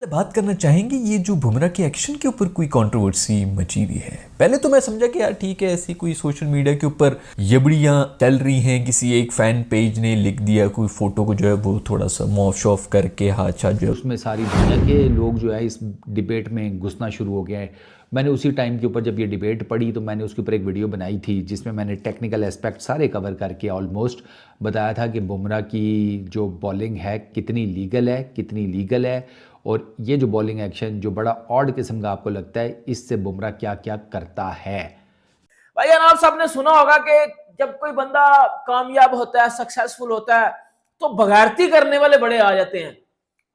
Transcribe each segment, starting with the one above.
बात करना चाहेंगे ये जो बुमराह के एक्शन के ऊपर कोई कंट्रोवर्सी मची हुई है। पहले तो मैं समझा कि यार ठीक है, ऐसी कोई सोशल मीडिया के ऊपर यबड़ियाँ चल रही हैं, किसी एक फैन पेज ने लिख दिया कोई फोटो को जो है वो थोड़ा सा मॉफ शॉफ करके हादसा जो है उसमें सारी दुनिया के लोग जो है इस डिबेट में घुसना शुरू हो गया है। मैंने उसी टाइम के ऊपर जब ये डिबेट पढ़ी तो मैंने उसके ऊपर एक वीडियो बनाई थी जिसमें मैंने टेक्निकल एस्पेक्ट सारे कवर करके ऑलमोस्ट बताया था कि बुमराह की जो बॉलिंग है कितनी लीगल है और ये जो बॉलिंग एक्शन जो बड़ा ऑड किस्म का आपको लगता है, इससे बुमराह क्या क्या करता है। भाई आप सबने सुना होगा कि जब कोई बंदा कामयाब होता है, सक्सेसफुल होता है, तो बगैरती करने वाले बड़े आ जाते हैं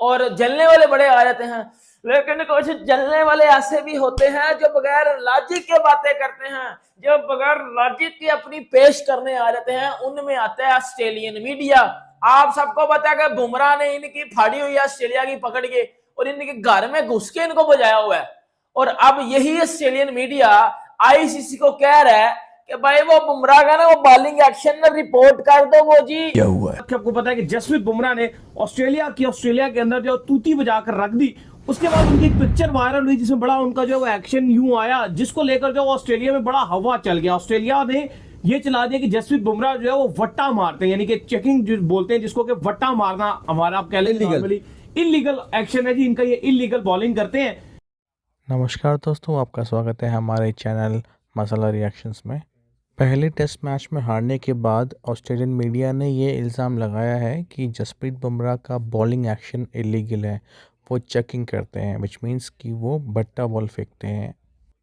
और जलने वाले बड़े आ जाते हैं। लेकिन कुछ जलने वाले ऐसे भी होते हैं जो बगैर लॉजिक के बातें करते हैं, जो बगैर लॉजिक के अपनी पेश करने आ जाते हैं। उनमें आता है ऑस्ट्रेलियन मीडिया। आप सबको पता है कि बुमराह ने इनकी फाड़ी हुई है ऑस्ट्रेलिया की पकड़ के और इनके घर में घुस के इनको बजाया हुआ है। और अब यही ऑस्ट्रेलियन मीडिया आईसीसी को कह रहा है कि भाई वो बुमराह का ना वो बॉलिंग एक्शन में रिपोर्ट कर दो। वो जी क्या हुआ है। आपको पता है कि जसप्रीत बुमराह ने ऑस्ट्रेलिया के अंदर जो तूती बजाकर रख दी, उसके बाद उनकी एक पिक्चर वायरल हुई जिसमें बड़ा उनका जो एक्शन यूं आया, जिसको लेकर जो ऑस्ट्रेलिया में बड़ा हवा चल गया। ऑस्ट्रेलिया ने ये चला दिया कि जसप्रीत बुमराह जो है वो वट्टा मारते हैं, यानी कि चेकिंग जो बोलते हैं जिसको कि वट्टा मारना हमारा आप कह लें इलीगल एक्शन है जी इनका, ये इलीगल बॉलिंग करते हैं। नमस्कार दोस्तों, आपका स्वागत है हमारे चैनल मसाला रिएक्शंस में। पहले टेस्ट मैच में हारने के बाद ऑस्ट्रेलियन मीडिया ने ये इल्ज़ाम लगाया है कि जसप्रीत बुमराह का बॉलिंग एक्शन इलीगल है। वो चेकिंग करते हैं, विच मींस कि वो बट्टा बॉल फेंकते हैं,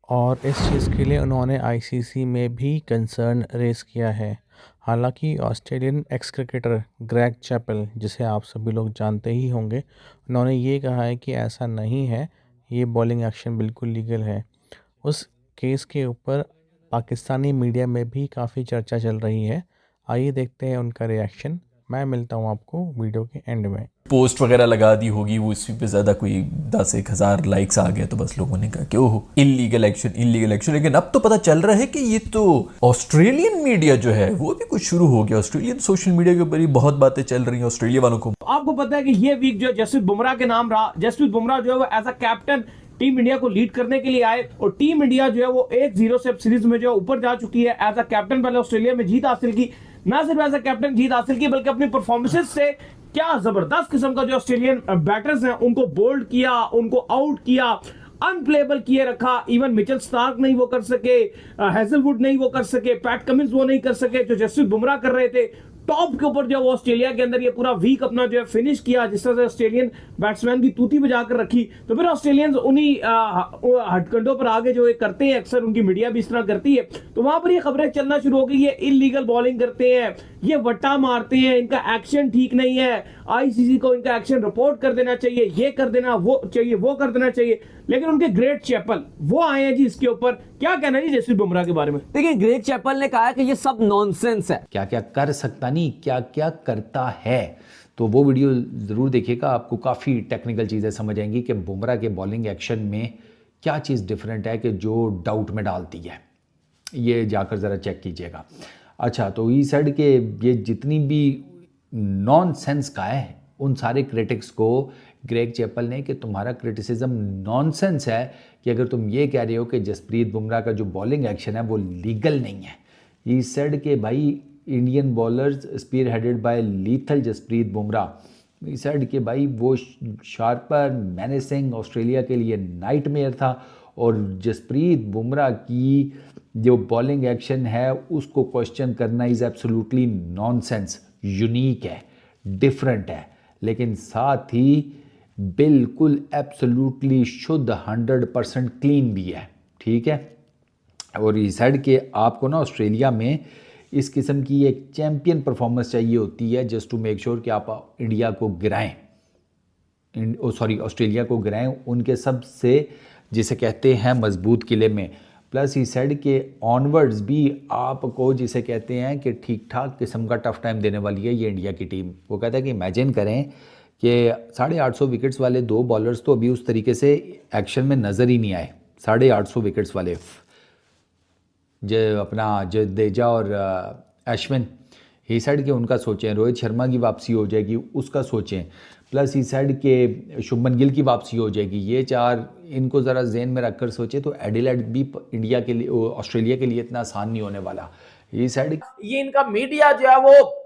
और इस चीज़ के लिए उन्होंने आईसीसी में भी कंसर्न रेज़ किया है। हालांकि Australian x cricketer Greg Chappell, जिसे आप सभी लोग जानते ही होंगे, उन्होंने ये कहा है कि ऐसा नहीं है, ये बॉलिंग एक्शन बिल्कुल लीगल है। उस केस के ऊपर पाकिस्तानी मीडिया में भी काफ़ी चर्चा चल रही है। आइए देखते हैं उनका रिएक्शन। मैं मिलता हूं आपको वीडियो के एंड में। पोस्ट वगैरह लगा दी होगी, वो इसी पे ज़्यादा कोई 10,000 लाइक्स आ गया तो बस लोगों ने कहा कि ओह इलीगल एक्शन। लेकिन अब तो पता चल रहा है कि ये तो ऑस्ट्रेलियन मीडिया जो है वो भी कुछ शुरू हो गया। ऑस्ट्रेलियन सोशल मीडिया के ऊपर ही बहुत बातें चल रही हैं ऑस्ट्रेलिया वालों को। आपको पता है कि ये वीक जो जसप्रीत बुमराह के नाम रहा। जसप्रीत बुमराह जो है वो as a captain team India को लीड करने के लिए आए और टीम इंडिया जो है वो 1-0 से सीरीज में जो ऊपर जा चुकी है। एज अ कैप्टन पहले ऑस्ट्रेलिया में जीत हासिल की, ना सिर्फ एज अ कैप्टन जीत हासिल की बल्कि अपनी परफॉर्मेंसेस से क्या जबरदस्त किस्म का जो ऑस्ट्रेलियन बैटर्स हैं उनको बोल्ड किया, उनको आउट किया, अनप्लेबल किए रखा। इवन मिचेल स्टार्क नहीं वो कर सके, हेजलवुड नहीं वो कर सके, पैट कमिंस वो नहीं कर सके जो जसप्रीत बुमराह कर रहे थे। टॉप के ऊपर जो वो ऑस्ट्रेलिया के अंदर ये पूरा वीक अपना जो है फिनिश किया, जिस तरह से ऑस्ट्रेलियन बैट्समैन की तूती बजाकर रखी। तो फिर ऑस्ट्रेलियंस उन्हीं हथकंडों पर आगे जो करते हैं, अक्सर उनकी मीडिया भी इस तरह करती है, तो वहां पर ये खबरें चलना शुरू हो गई, ये इलीगल बॉलिंग करते हैं, ये वट्टा मारते हैं, इनका एक्शन ठीक नहीं है, आईसीसी को इनका एक्शन रिपोर्ट कर देना चाहिए, ये कर देना वो चाहिए, वो कर देना चाहिए। लेकिन उनके ग्रेट चैपल वो आए हैं जी इसके ऊपर। क्या कहना जी जसप्रीत बुमराह के बारे में? देखिए, ग्रेट चैपल ने कहा कि ये सब नॉनसेंस है। क्या क्या कर सकता नहीं, क्या क्या करता है। तो वो वीडियो ज़रूर देखिएगा, आपको काफ़ी टेक्निकल चीज़ें समझ आएंगी कि बुमराह के बॉलिंग एक्शन में क्या चीज़ डिफरेंट है कि जो डाउट में डालती है। ये जाकर ज़रा चेक कीजिएगा। अच्छा, तो ई साइड के ये जितनी भी नॉनसेंस का है उन सारे क्रिटिक्स को ग्रेग चैपल ने कि तुम्हारा क्रिटिसिज्म नॉनसेंस है कि अगर तुम ये कह रहे हो कि जसप्रीत बुमराह का जो बॉलिंग एक्शन है वो लीगल नहीं है। ई साइड के भाई Indian bowlers spearheaded by lethal Jasprit Bumrah, इस साइड के भाई वो शार्पर मैनेसिंग ऑस्ट्रेलिया के लिए नाइटमेयर था। और जसप्रीत बुमराह की जो बॉलिंग एक्शन है उसको क्वेश्चन करना इज़ एब्सोल्युटली नॉनसेंस। यूनिक है, डिफरेंट है, लेकिन साथ ही बिल्कुल एब्सोल्युटली शुद्ध 100% क्लीन भी है। ठीक है। और इस साइड के आपको ना ऑस्ट्रेलिया में इस किस्म की एक चैम्पियन परफॉर्मेंस चाहिए होती है जस्ट टू मेक श्योर कि आप इंडिया को गिराएं, ऑस्ट्रेलिया को गिराएं उनके सबसे जिसे कहते हैं मजबूत किले में। प्लस इस साइड के ऑनवर्ड्स भी आपको जिसे कहते हैं कि ठीक ठाक किस्म का टफ टाइम देने वाली है ये इंडिया की टीम। वो कहता है कि इमेजिन करें कि 850 विकेट्स वाले दो बॉलर्स तो अभी उस तरीके से एक्शन में नज़र ही नहीं आए। 850 विकेट्स वाले जो अपना जडेजा और अश्विन ही साइड के उनका सोचें, रोहित शर्मा की वापसी हो जाएगी उसका सोचें, प्लस ही सेड के शुभमन गिल की वापसी हो जाएगी। ये चार इनको ज़रा जहन में रखकर सोचे तो एडिलेड भी इंडिया के लिए, ऑस्ट्रेलिया के लिए इतना आसान नहीं होने वाला। ये सेड ये इनका मीडिया जो है वो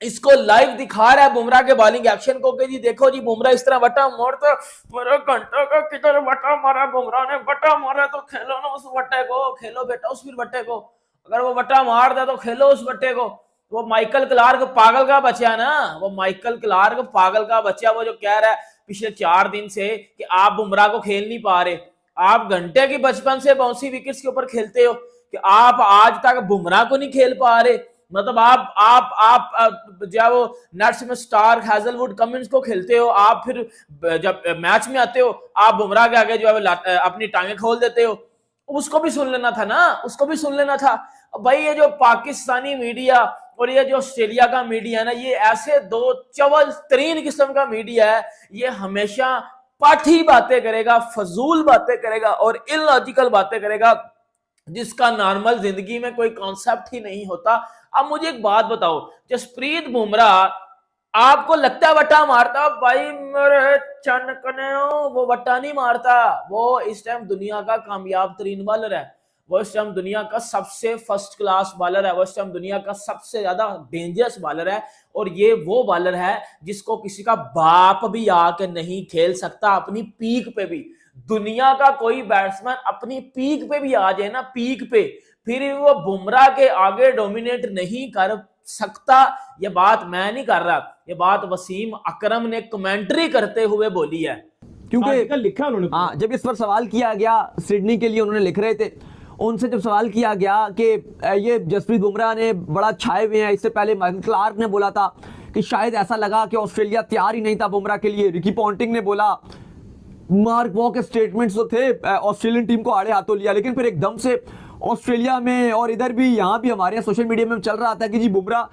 इसको लाइव दिखा रहा है बुमराह के बॉलिंग एक्शन को कि जी देखो जी बुमराह इस तरह बट्टा मारता, मेरा घंटा का किधर बट्टा मारा बुमराह ने, बट्टा मारा तो खेलो ना उस बट्टे को, खेलो बेटा उस फिर बट्टे को, अगर वो बट्टा मार दे तो खेलो उस बट्टे को। वो माइकल क्लार्क पागल का बच्चा ना, वो माइकल क्लार्क पागल का बच्चा, वो जो कह रहा है पिछले 4 दिन से कि आप बुमराह को खेल नहीं पा रहे, आप घंटे की बचपन से बाउंसी विकेट्स के ऊपर खेलते हो कि आप आज तक बुमराह को नहीं खेल पा रहे। मतलब आप जो है वो नेट्स में स्टार्क, हैजलवुड, कमिंस को खेलते हो, आप फिर जब मैच में आते हो आप बुमराह के आगे जो है अपनी टांगें खोल देते हो। उसको भी सुन लेना था ना, उसको भी सुन लेना था। भाई ये जो पाकिस्तानी मीडिया और ये जो ऑस्ट्रेलिया का मीडिया है ना, ये ऐसे दो चवल तरीन किस्म का मीडिया है। ये हमेशा पाठी बातें करेगा, फजूल बातें करेगा और इलॉजिकल बातें करेगा जिसका नॉर्मल जिंदगी में कोई कॉन्सेप्ट ही नहीं होता। अब मुझे एक बात बताओ, जसप्रीत बुमराह आपको लगता है वट्टा मारता? भाई मेरे चनकने वो वट्टा नहीं मारता। वो इस टाइम दुनिया का कामयाब तरीन बॉलर है, वो इस टाइम दुनिया का सबसे फर्स्ट क्लास बॉलर है, वो इस टाइम दुनिया का सबसे ज्यादा डेंजरस बॉलर है। और ये वो बॉलर है जिसको किसी का बाप भी आके नहीं खेल सकता अपनी पीक पे भी। दुनिया का कोई बैट्समैन अपनी पीक पे भी आ जाए ना, पीक पे, फिर वो बुमराह के आगे डोमिनेट नहीं कर सकता। ये बात मैं नहीं कर रहा, ये बात वसीम अकरम ने कमेंट्री करते हुए बोली है। क्योंकि आर्टिकल लिखा उन्होंने। हाँ, जब इस पर सवाल किया गया, सिडनी के लिए उन्होंने लिख रहे थे, उनसे जब सवाल किया गया कि ये जसप्रीत बुमराह ने बड़ा छाए हुए हैं, इससे पहले माइकल क्लार्क ने बोला था कि शायद ऐसा लगा कि ऑस्ट्रेलिया तैयार ही नहीं था बुमराह के लिए, रिकी पॉन्टिंग ने बोला, मार्क वॉ के स्टेटमेंट्स तो थे, ऑस्ट्रेलियन टीम को आड़े हाथों लिया। लेकिन फिर एकदम से ऑस्ट्रेलिया में और इधर भी, यहाँ भी हमारे सोशल मीडिया में चल रहा था कि जी बुमराह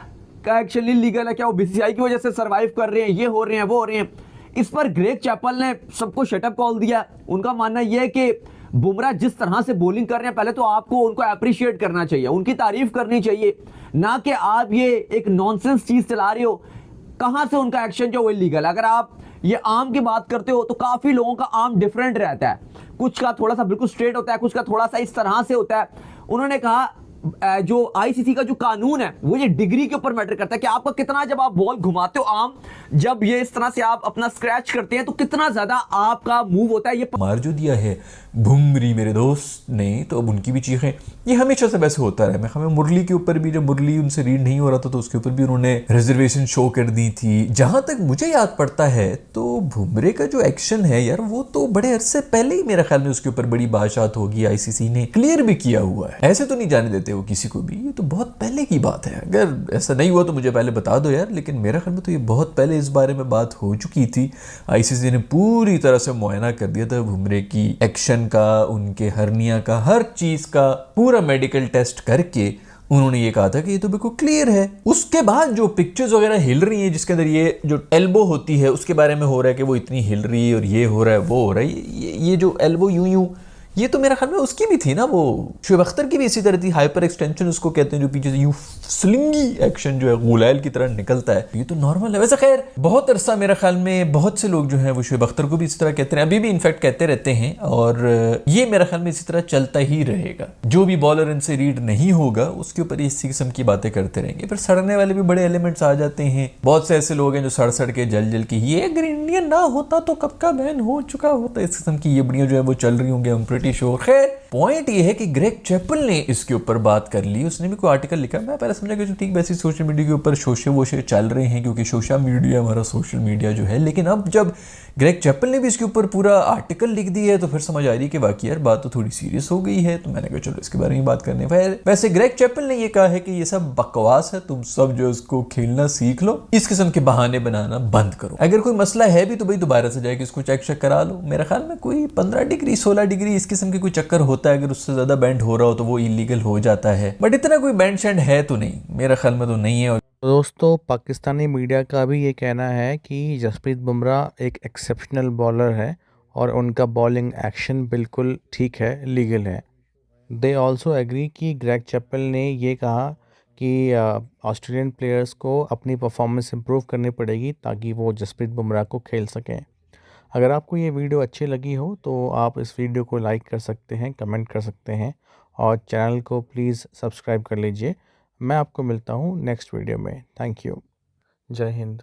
का एक्शन इलीगल है, क्या वो बीसीसीआई की वजह से सरवाइव कर रहे हैं, ये हो रहे हैं, वो हो रहे हैं। इस पर ग्रेग चैपल ने सबको शटअप कॉल दिया। उनका मानना यह है कि बुमराह जिस तरह से बॉलिंग कर रहे हैं, पहले तो आपको उनको अप्रिशिएट करना चाहिए, उनकी तारीफ करनी चाहिए, ना कि आप ये एक नॉनसेंस चीज चला रहे हो। कहां से उनका एक्शन जो वो इलीगल? अगर आप ये आर्म की बात करते हो तो काफी लोगों का आर्म डिफरेंट रहता है, कुछ का थोड़ा सा बिल्कुल स्ट्रेट होता है, कुछ का थोड़ा सा इस तरह से होता है। उन्होंने कहा जो आईसीसी का जो कानून है वो ये डिग्री के ऊपर मैटर करता है कि आपका कितना, जब आप बॉल घुमाते हो आर्म, जब ये इस तरह से आप अपना स्क्रैच करते हैं तो कितना ज्यादा आपका मूव होता है। ये मार जो दिया है भुमरी मेरे दोस्त ने, तो अब उनकी भी चीखें, ये हमेशा से वैसे होता रहा। मैं हमें मुरली के ऊपर भी, जब मुरली उनसे रीड नहीं हो रहा था तो उसके ऊपर भी उन्होंने रिजर्वेशन शो कर दी थी। जहां तक मुझे याद पड़ता है तो बुमरे का जो एक्शन है यार, वो तो बड़े अरसे पहले ही मेरे ख्याल में उसके ऊपर बड़ी बातचीत होगी, आईसीसी ने क्लियर भी किया हुआ है। ऐसे तो नहीं जाने देते वो किसी को भी, ये तो बहुत पहले की बात है। अगर ऐसा नहीं हुआ तो मुझे पहले बता दो यार, लेकिन मेरे ख्याल में तो ये बहुत पहले इस बारे में बात हो चुकी थी। आईसीसी ने पूरी तरह से मुआयना कर दिया था बुमरे की एक्शन का, उनके हर्निया का, हर चीज का पूरा मेडिकल टेस्ट करके उन्होंने ये कहा था कि ये तो बिल्कुल क्लियर है। उसके बाद जो पिक्चर्स वगैरह हिल रही हैं, जिसके अंदर ये जो एल्बो होती है उसके बारे में हो रहा है कि वो इतनी हिल रही है और ये हो रहा है, वो हो रहा है, ये जो एल्बो यूं ये तो मेरा ख्याल में उसकी भी थी ना, वो शुएब अख्तर की भी इसी तरह थी, हाइपर एक्सटेंशन उसको कहते हैं, जो पीछे से यूं स्लिंगी एक्शन जो है गुलैल की तरह निकलता है, ये तो नॉर्मल है। वैसे खैर बहुत अरसा मेरा ख्याल में बहुत से लोग जो हैं वो शुएब अख्तर को भी इसी तरह कहते हैं, अभी भी इनफैक्ट कहते रहते हैं, और ये मेरा ख्याल में इसी तरह चलता ही रहेगा। जो भी बॉलर इनसे रीड नहीं होगा उसके ऊपर इसी किस्म की बातें करते रहेंगे। फिर सड़ने वाले भी बड़े एलिमेंट्स आ जाते हैं, बहुत से ऐसे लोग हैं जो सड़ के जल के, ये अगर इंडियन ना होता तो कब का बैन हो चुका होता, इस किस्म की ये बढ़िया जो है वो चल रही होंगे, हम प्रीटी श्योर। खैर पॉइंट ये है कि ग्रेग चैपल ने इसके ऊपर बात कर ली, उसने भी कोई आर्टिकल लिखा। मैं पहले समझा कि ठीक वैसे सोशल मीडिया के ऊपर शोशे वोशे चल रहे हैं, क्योंकि सोशल मीडिया हमारा सोशल मीडिया जो है, लेकिन अब जब ग्रेग चैपल ने भी इसके ऊपर पूरा आर्टिकल लिख दिया है तो फिर समझ आ रही है कि वाकई यार बात तो थोड़ी सीरियस हो गई है। तो मैंने कहा चलो इसके बारे में बात करने। वैसे ग्रेग चैपल ने ये कहा है कि ये सब बकवास है, तुम सब जो इसको खेलना सीख लो, इस किस्म के बहाने बनाना बंद करो। अगर कोई मसला है भी तो भाई दोबारा से जाके इसको चेक करा लो। मेरे ख्याल में कोई 15 डिग्री 16 डिग्री इस किस्म के कोई चक्कर होता है, अगर उससे ज्यादा बैंड हो रहा हो तो वो इलीगल हो जाता है, बट इतना कोई बैंड शैंड है तो नहीं, मेरा ख्याल में तो नहीं है। दोस्तों पाकिस्तानी मीडिया का भी ये कहना है कि जसप्रीत बुमराह एक एक्सेप्शनल बॉलर है और उनका बॉलिंग एक्शन बिल्कुल ठीक है, लीगल है। दे ऑल्सो एग्री कि ग्रेग चैपल ने ये कहा कि ऑस्ट्रेलियन प्लेयर्स को अपनी परफॉर्मेंस इम्प्रूव करनी पड़ेगी ताकि वो जसप्रीत बुमराह को खेल सकें। अगर आपको ये वीडियो अच्छी लगी हो तो आप इस वीडियो को लाइक कर सकते हैं, कमेंट कर सकते हैं और चैनल को प्लीज़ सब्सक्राइब कर लीजिए। मैं आपको मिलता हूँ नेक्स्ट वीडियो में। Thank you. जय हिंद।